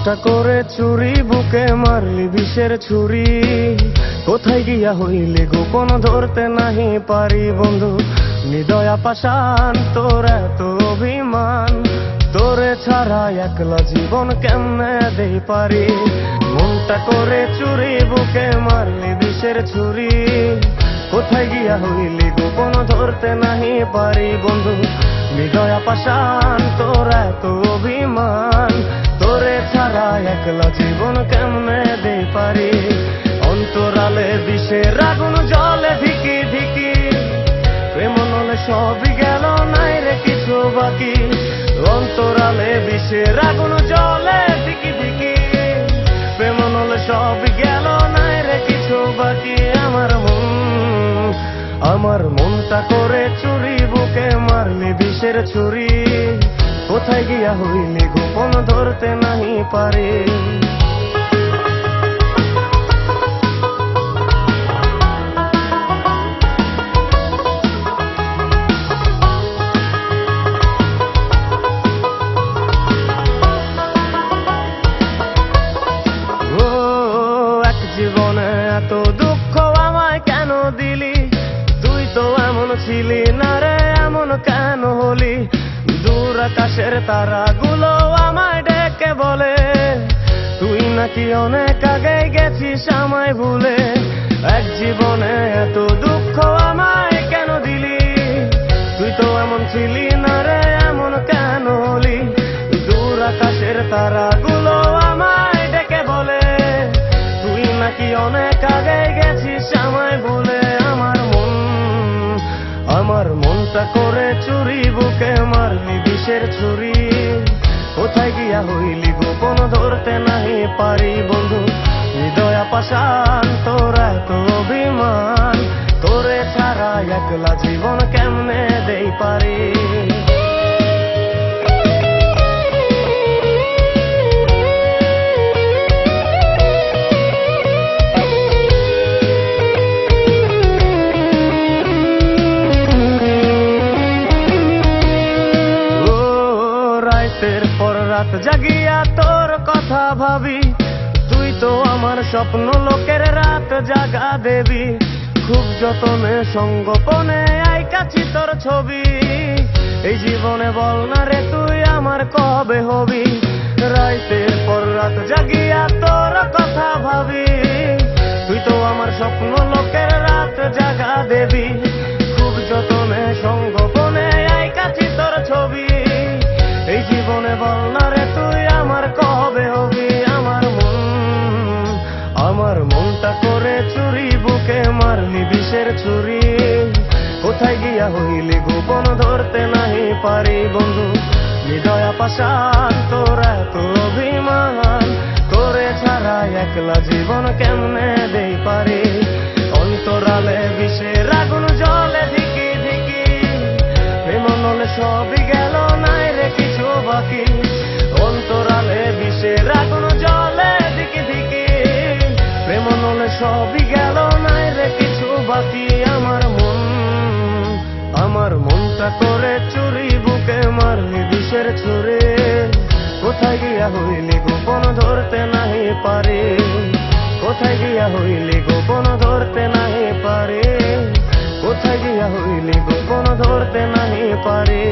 মনটা করে চুরি, বুকে মারলি বিষের ছুরি। কোথায় গিয়া হইলি গোপন, ধরতে নাহি পারি বন্ধু। হৃদয়া পাষাণ, তোর এত অভিমান, তোরে ছাড়া একলা জীবন কেমনে দেই পারি। মনটা করে চুরি, বুকে মারলি বিষের ছুরি। কোথায় গিয়া হইলি গোপন, ধরতে নাহি পারি বন্ধু। হৃদয়া পাষাণ, তোর এত অভিমান, তোরে ছাড়া একলা জীবন কেমনে দেই পারি। অন্তরালে বিষের আগুন জ্বলে ধিকি ধিকি, প্রেম নলে সবই গেল, নাই রে কিছু বাকি। অন্তরালে বিষের আগুন জ্বলে ধিকি ধিকি, প্রেম নলে সবই গেল, নাই রে কিছু বাকি। আমার মনটা করে চুরি, বুকে মারলি বিষের ছুরি। কোথায় গিয়া হইলি গোপন, ধরতে নাহি পারি। এক জীবনে এত দুঃখ আমায় কেন দিলি? তুই তো এমন ছিলি না রে, এমন কেন হলি? দূর আকাশের তারাগুলো আমায় ডেকে বলে, তুই নাকি অনেক আগে গেছিস আমায় ভুলে। এক জীবনে এত দুঃখ আমায় কেন দিলি? তুই তো এমন ছিলি না রে, এমন কেন হলি? দূর আকাশের তারাগুলো আমায় ডেকে বলে, তুই নাকি অনেক আগে গেছিস আমায় ভুলে। আমার মনটা করে চুরি, বুকে মারলি বিষের ছুরি। কোথায় গিয়া হইলি গোপন, ধরতে নাহি পারি বন্ধু। হৃদয়া পাষাণ, তোর এত অভিমান, তোরে ছাড়া একলা জীবন কেমনে দেই পারি। রাতের পর রাত জাগিয়া তোর কথা ভাবি, তুই তো আমার স্বপ্ন লোকের রাত জাগা দেবী। খুব যতনে সঙ্গোপনে আইকাছি তোর ছবি। এই জীবনে বল না রে তুই আমার কবে হবি? রাতের পর রাত জাগিয়া তোর কথা ভাবি, তুই তো আমার স্বপ্ন লোকের রাত জাগা দেবী। খুব যতনে সঙ্গোপনে আইকাছি তোর ছবি। এই জীবনে বল না রে তুই আমার কবে হবি? আমার মনটা করে চুরি, বুকে মারলি বিষের ছুরি। কোথায় গিয়া হইলি গোপন, ধরতে নাহি পারি বন্ধু। হৃদয়া পাষাণ, তোর এত অভিমান, তোরে ছাড়া একলা জীবন কেমনে দেই পারি। অন্তরালে বিষের আগুন জ্বলে ধিকি ধিকি, প্রেম নলে সবই গেল, নাই রে কিছু বাকি। অন্তরালে বিষের আগুন জ্বলে ধিকি ধিকি, প্রেম নলে সবই গেল, নাই রে কিছু বাকি। আমার মনটা করে চুরি, বুকে মারলি বিষের ছুরি। কোথায় গিয়া হইলি গোপন, ধরতে নাহি পারি। কোথায় গিয়া হইলি গোপন, ধরতে নাহি পারি। কোথায় গিয়া হইলি গোপন, ধরতে নাহি পারি।